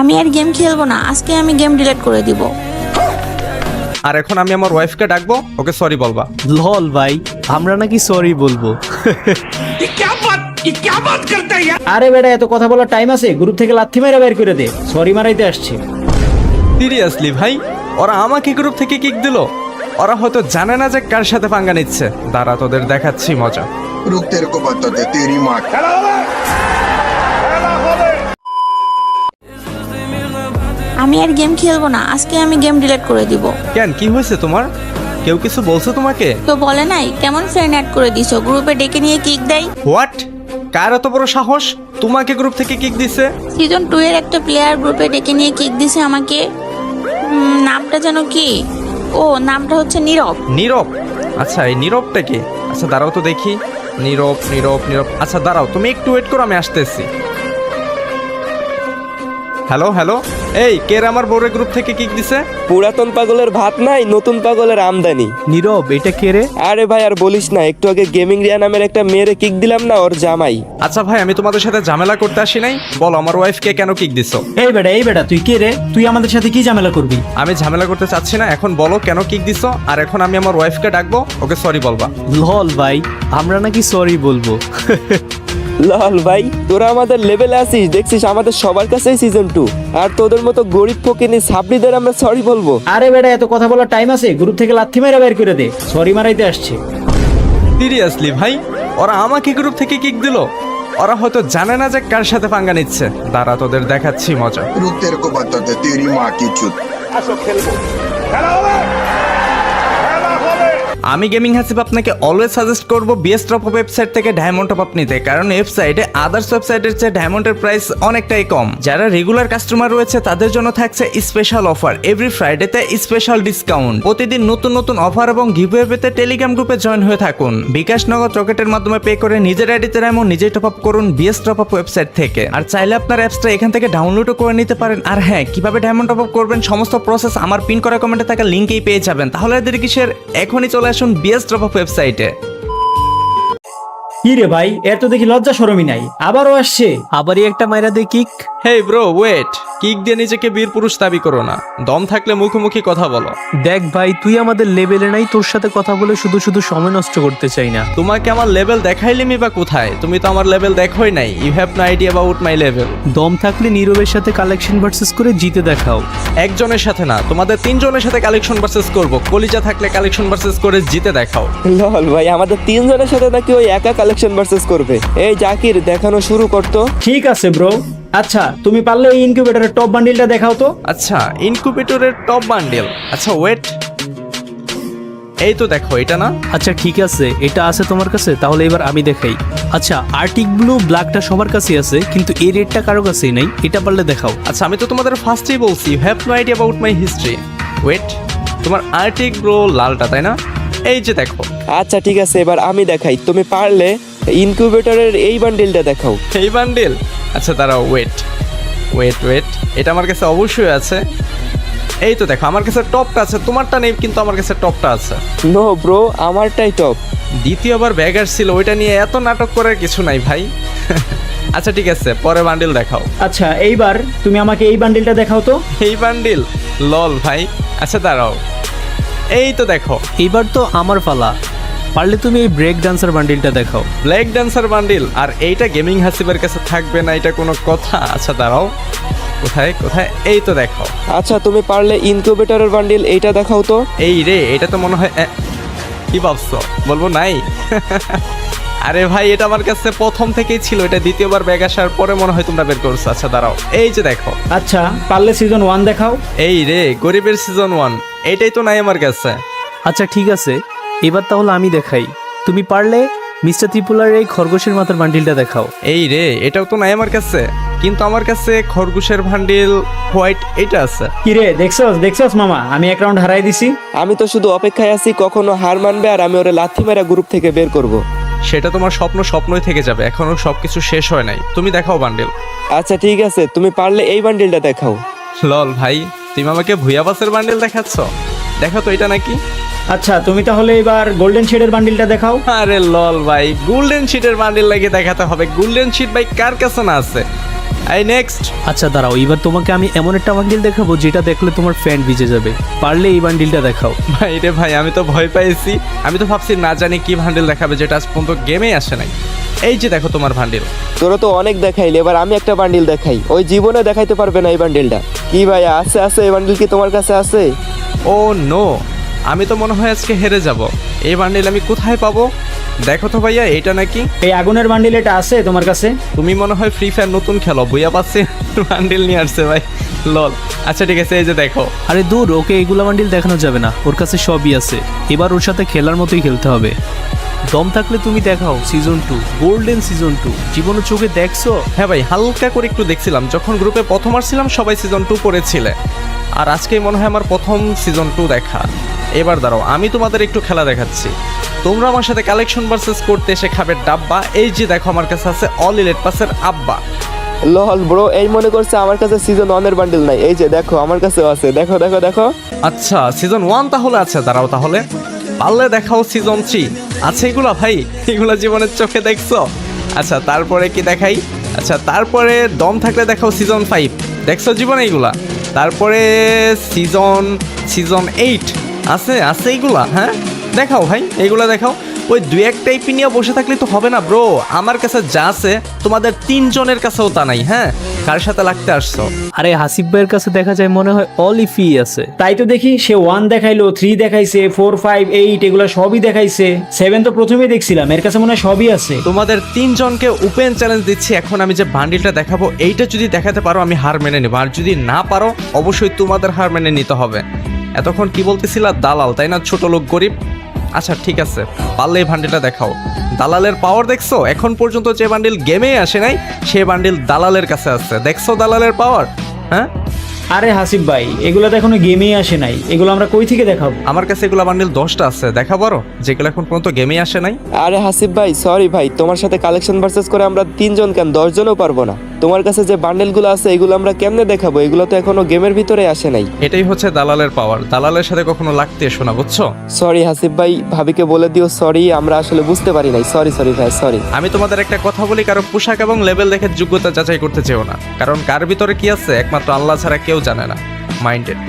আমি আর গেম খেলবো না, আজকে আমি গেম ডিলিট করে দিব। আর এখন আমি আমার ওয়াইফকে ডাকবো, ওকে সরি বলবা। লল ভাই, আমরা নাকি সরি বলবো? আরে বেটা, এত কথা বলার টাইম আছে? গ্রুপ থেকে লাথি মেরে বের করে দে, সরি মারাইতে আসছে। সিরিয়াসলি ভাই, ওরা আমাকে গ্রুপ থেকে কিক দিল। ওরা হয়তো জানে না যে কার সাথে পাঙ্গা নিচ্ছে। দাঁড়া, তোদের দেখাচ্ছি মজা। रुक तेरे को बताते तेरी माँ की। আমি আর গেম খেলবো না, আজকে আমি গেম ডিলিট করে দিব। কেন, কি হয়েছে তোমার? কেউ কিছু বলছে তোমাকে? তো বলে নাই, কেমন ফ্রেন্ড অ্যাড করে দিছো, গ্রুপে ডেকে নিয়ে কিক দেয়। হোয়াট? কার এত বড় সাহস তোমাকে গ্রুপ থেকে কিক দিছে? সিজন 2 এর একটা প্লেয়ার গ্রুপে ডেকে নিয়ে কিক দিছে আমাকে। নামটা যেন কি? ও, নামটা হচ্ছে নীরব। নীরব? আচ্ছা, এই নীরবটা কি? আচ্ছা দাঁড়াও তো দেখি। নীরব নীরব নীরব, আচ্ছা দাঁড়াও, তুমি একটু ওয়েট করো, আমি আসতেছি। হ্যালো হ্যালো, এই কে আমার বউরের গ্রুপ থেকে কিক দিছে? পুরাতন পাগলের ভাত নাই, নতুন পাগলের আমদানি। নীরব, এটা কে রে? আরে ভাই আর বলিস না, একটু আগে গেমিং রিয়া নামের একটা মেয়েরে কিক দিলাম না, ওর জামাই। আচ্ছা ভাই, আমি তোমাদের সাথে ঝামেলা করতে আসি নাই। বলো আমার ওয়াইফকে কেন কিক দিছো? এই বেটা, তুই কে রে? তুই আমাদের সাথে কি ঝামেলা করবি? আমি ঝামেলা করতে চাচ্ছি না, এখন বলো কেন কিক দিছো। আর এখন আমি আমার ওয়াইফকে ডাকবো, ওকে সরি বলবা। লল ভাই, আমরা নাকি সরি বলবো? লল ভাই, তোরা আমাদের লেভেলে আসিস, দেখছিস আমাদের সবার কাছেই সিজন 2, আর তোদের মতো গরিব ফকিনি সাবরিদের আমরা সরি বলবো? আরে বেটা, এত কথা বলার টাইম আছে? গ্রুপ থেকে লাথি মেরে বের করে দে, সরি মারাইতে আসছে। সিরিয়াসলি ভাই, ওরা আমাকে গ্রুপ থেকে কিক দিল। ওরা হয়তো জানে না যে কার সাথে পাঙ্গা নিচ্ছে। দাঁড়া, তোদের দেখাচ্ছি মজা। रुक तेरे को बताते तेरी माँ की चुत। আমি গেমিং হাসিব আপনাকে অলওয়েজ সাজেস্ট করব বিএস টপ আপ ওয়েবসাইট থেকে ডায়মন্ড টপ আপ নিতে, কারণ ওয়েবসাইটে আদার্স ওয়েবসাইটের চেয়ে ডায়মন্ডের প্রাইস অনেকটাই কম। যারা রেগুলার কাস্টমার রয়েছে তাদের জন্য থাকছে স্পেশাল অফার, এভরি ফ্রাইডেতে স্পেশাল ডিসকাউন্ট। প্রতিদিন নতুন নতুন অফার এবং গিভওয়ে পেতে টেলিগ্রাম গ্রুপে জয়েন হয়ে থাকুন। বিকাশ নগদ রকেটের মাধ্যমে পে করে নিজের আইডিতে ডায়মন্ড নিজেই টপ আপ করুন বিএস টপ আপ ওয়েবসাইট থেকে। আর চাইলে আপনার অ্যাপসটা এখান থেকে ডাউনলোডও করে নিতে পারেন। আর হ্যাঁ, কিভাবে ডায়মন্ড টপ আপ করবেন সমস্ত প্রসেস আমার পিন করা কমেন্টে থাকা লিঙ্কেই পেয়ে যাবেন। তাহলে এদের কিসের, এখনই চলে আসুন বিএস টপ আপ ওয়েবসাইটে। কি রে ভাই, এর তো দেখি লজ্জা শরমই নাই, আবারও আসছে। আবারই একটা মাইরা দে kick. Hey bro, wait. Kick দিয়ে নিজেকে বীর পুরুষ দাবি করো না, দম থাকলে মুখোমুখি কথা বলো। দেখ ভাই, তুই আমাদের লেভেলে নাই, তোর সাথে কথা বলে শুধু শুধু সময় নষ্ট করতে চাই না। তোমাকে আমার লেভেল দেখাইলেমি বা কোথায়? তুমি তো আমার লেভেল দেখোই নাই। You have no idea about my level. দম থাকলে নীরবের সাথে কালেকশন ভার্সেস করে জিতে দেখাও। একজনের সাথে না, তোমাদের তিনজনের সাথে কালেকশন ভার্সেস করব। কলিজা থাকলে কালেকশন ভার্সেস করে জিতে দেখাও। লল ভাই, আমাদের তিনজনের সাথে নাকি ওই একা কালেকশন ভার্সেস করবে? এই জাকির, দেখানো শুরু করতো। ঠিক আছে ব্রো, আচ্ছা তুমি পারলে এই ইনকিউবেটরের টপ বান্ডিলটা দেখাও তো। আচ্ছা, ইনকিউবেটরের টপ বান্ডেল। আচ্ছা ওয়েট, এই তো দেখো, এটা না? আচ্ছা ঠিক আছে, এটা আছে তোমার কাছে, তাহলে এবার আমি দেখাই। আচ্ছা, আর্টিক ব্লু ব্ল্যাকটা সবার কাছেই আছে, কিন্তু এই রেডটা কারো কাছেই নাই, এটা পারলে দেখাও। আচ্ছা, আমি তো তোমাদের ফার্স্টেই বলছি you have no idea about my history. Wait, তোমার আর্টিক ব্রো লালটা তাই না? এই যে দেখো। আচ্ছা ঠিক আছে, এবার আমি দেখাই, তুমি পারলে ইনকিউবেটরের এই বান্ডিলটা দেখাও। এই বান্ডেল? আচ্ছা দাঁড়াও, ওয়েট ওয়েট ওয়েট, এটা আমার কাছে অবশ্যই আছে। এই তো দেখো, আমার কাছে টপটা আছে, তোমারটা নেই, কিন্তু আমার কাছে টপটা আছে। নো ব্রো, আমারটাই টপ। দ্বিতীয়বার ব্যাগ আসছিল, ওইটা নিয়ে এত নাটক করার কিছু নাই ভাই। আচ্ছা ঠিক আছে, পরে বান্ডেল দেখাও। আচ্ছা এইবার তুমি আমাকে এই বান্ডিলটা দেখাও তো। এই বান্ডেল? লল ভাই, আচ্ছা দাঁড়াও, এই তো দেখো। এবার তো আমার পালা, পারলে তুমি এই ব্রেক ডান্সার বান্ডিলটা দেখাও। Black dancer bundle? আর এইটা গেমিং হাসিবের কাছে থাকবে না, এটা কোনো কথা? আচ্ছা দাঁড়াও, কোথায় কোথায়, এই তো দেখো। আচ্ছা তুমি পারলে ইনকিউবেটরের বান্ডিল এইটা দেখাও তো। এই রে, এটা তো মনে হয় কি ভাবছো, বলবো নাই? আরে ভাই, এটা আমার কাছে প্রথম থেকেই ছিল, এটা দ্বিতীয়বার ব্যাগ আসার পরে মনে হয় তোমরা বের করছো। আচ্ছা দাঁড়াও, এই যে দেখো। আচ্ছা পারলে সিজন 1 দেখাও। এই রে, গরিবের সিজন 1, এইটাই তো নাই আমার কাছে। আচ্ছা ঠিক আছে, এবার তাহলে আমি দেখাই। তুমি পারলে মিস্টার ত্রিপুলার এই খরগোশের মাথার বান্ডিলটা দেখাও। এই রে, এটাও তো নাই আমার কাছে, কিন্তু আমার কাছে খরগোশের বান্ডিল হোয়াইট এটা আছে। কি রে, দেখছস মামা, আমি এক রাউন্ড হারাই দিছি। আমি তো শুধু অপেক্ষায় আছি কখনো হার মানবে আর আমি ওরে লাথি মেরা গ্রুপ থেকে বের করব। সেটা তোমার স্বপ্নই থেকে যাবে, এখনো সবকিছু শেষ হয় নাই। তুমি দেখাও বান্ডিল। আচ্ছা ঠিক আছে, তুমি পারলে এই বান্ডিলটা দেখাও। লল ভাই, তুমি আমাকে ভুয়া বাসের বান্ডিল দেখাচ্ছ? দেখো তো, এটা নাকি? আচ্ছা তুমি তাহলে এবার গোল্ডেন শেডের বান্ডিলটা দেখাও। আরে লল ভাই, গোল্ডেন শিটের বান্ডিল লাগিয়ে দেখাতে হবে? গোল্ডেন শিট ভাই কার কাছে না আছে? এই নেক্সট। আচ্ছা দাঁড়াও, এবার তোমাকে আমি এমন একটা বান্ডিল দেখাবো যেটা দেখলে তোমার ফ্যান ভিজে যাবে। পারলে এই বান্ডিলটা দেখাও। ভাই রে ভাই, আমি তো ভয় পাইছি। আমি তো ভাবছি না জানি কি ভান্ডেল দেখাবে, যেটা আজ পর্যন্ত গেমেই আসে নাই। এই যে দেখো তোমার ভান্ডেল। তোরা তো অনেক দেখাইলি, এবার আমি একটা বান্ডিল দেখাই। ওই জীবনে দেখাইতে পারবে না এই বান্ডিলটা। কি ভাই, আছে আছে এই বান্ডিল কি তোমার কাছে আছে? ও নো, আমি তো মনে হয় আজকে হেরে যাব। এই বান্ডেল আমি কোথায় পাবো? দেখো তো ভাইয়া, এইটা নাকি? এই আগুনের বান্ডিল এটা আছে তোমার কাছে? তুমি মনে হয় ফ্রি ফায়ার নতুন খেলো, বইয়া পাচ্ছে বান্ডেল নিয়ে আসছে ভাই, লল। আচ্ছা ঠিক আছে, এই যে দেখো। আরে দূর, ওকে এইগুলা বান্ডিল দেখানো যাবে না, ওর কাছে সবই আছে। এবার ওর সাথে খেলার মতোই খেলতে হবে। দম থাকলে তুমি দেখাও সিজন 2, গোল্ডেন সিজন 2। জীবনে চোখে দেখছো? হ্যাঁ ভাই, হালকা করে একটু দেখছিলাম। যখন গ্রুপে প্রথম আসছিলাম সবাই সিজন 2 পড়েছিলে, আর আজকেই মনে হয় আমার প্রথম সিজন 2 দেখা। এবার দাঁড়াও, আমি তোমাদের একটু খেলা দেখাচ্ছি। তোমরা আমার সাথে কালেকশন ভার্সেস করতে এসে খাবে ডাব্বা। এই যে দেখো, আমার কাছে আছে অল ইলেট পাসের আব্বা। লল ব্রো, এই মনে করছে আমার কাছে সিজন 1 এর বান্ডিল নাই। এই যে দেখো আমার কাছেও আছে, দেখো দেখো দেখো। আচ্ছা সিজন 1 তাহলে আছে, দাঁড়াও তাহলে পারলে দেখাও সিজন 3 আছে। এগুলা ভাই, এগুলা জীবনের চোখে দেখছো? আচ্ছা তারপরে কি দেখাই? আচ্ছা তারপরে দম থাকলে দেখাও সিজন 5, দেখছো জীবনে এগুলা? তারপরে সিজন 8 আছে আছে এগুলা? হ্যাঁ দেখাও ভাই, এগুলা দেখাও। ওই দুই একটা ইপি নিয়ে বসে থাকলে তো হবে না ব্রো। আমার কাছে যা আছে তোমাদের 3 জনের কাছেও তা নাই। হ্যাঁ, কার সাথে লাগতে আসছো? আরে হাসিব ভাইয়ের কাছে দেখা যায় মনে হয় অল ইফি আছে। তাই তো দেখি, সে 1 দেখাইলো, 3 দেখাইছে, 4, 5, 8 এগুলো সবই দেখাইছে। 7 তো প্রথমেই দেখছিলাম, এর কাছে মনে হয় সবই আছে। তোমাদের 3 জনকে ওপেন চ্যালেঞ্জ দিচ্ছি। এখন আমি যে বান্ডিলটা দেখাবো, এইটা যদি দেখাতে পারো আমি হার মেনে নেবো, আর যদি না পারো অবশ্যই তোমাদের হার মেনে নিতে হবে। এতক্ষণ কি বলতেছিলা? দালাল, তাই না? ছোট লোক, গরিব। আচ্ছা ঠিক আছে, পারলে এই বান্ডিলটা দেখাও। দালালের পাওয়ার দেখছো? এখন পর্যন্ত যে বান্ডিল গেমে আসে নাই, সে বান্ডিল দালালের কাছে আছে। দেখছো দালালের পাওয়ার? হ্যাঁ আরে হাসিব ভাই, এগুলো তো এখনো গেমেই আসে নাই, এগুলো আমরা কই থেকে দেখাবো? আমার কাছে এগুলো বান্ডিল 10টা আছে, দেখা পারো? যেগুলো এখন পর্যন্ত গেমে আসে নাই। আরে হাসিব ভাই সরি ভাই, তোমার সাথে কালেকশন ভার্সেস করে আমরা 3 জন কেন 10 জনও পারবো না। তোমার কাছে যে বান্ডেলগুলো আছে এগুলো আমরা কেমনে দেখাবো? এগুলো তো এখনো গেমের ভিতরে আসে নাই। এটাই হচ্ছে দালালের পাওয়ার। দালালের সাথে কখনো লাগতে এসো না, বুঝছো? সরি হাসিব ভাই, ভাবিকে বলে দিও সরি, আমরা আসলে বুঝতে পারি নাই। সরি সরি ভাই, সরি। আমি তোমাদের একটা কথা বলি, কারো পোশাক এবং লেভেল দেখে যোগ্যতা যাচাই করতে চেও না, কারণ কার ভিতরে কি আছে একমাত্র আল্লাহ ছাড়া কেউ জানে না। মাইন্ডেড।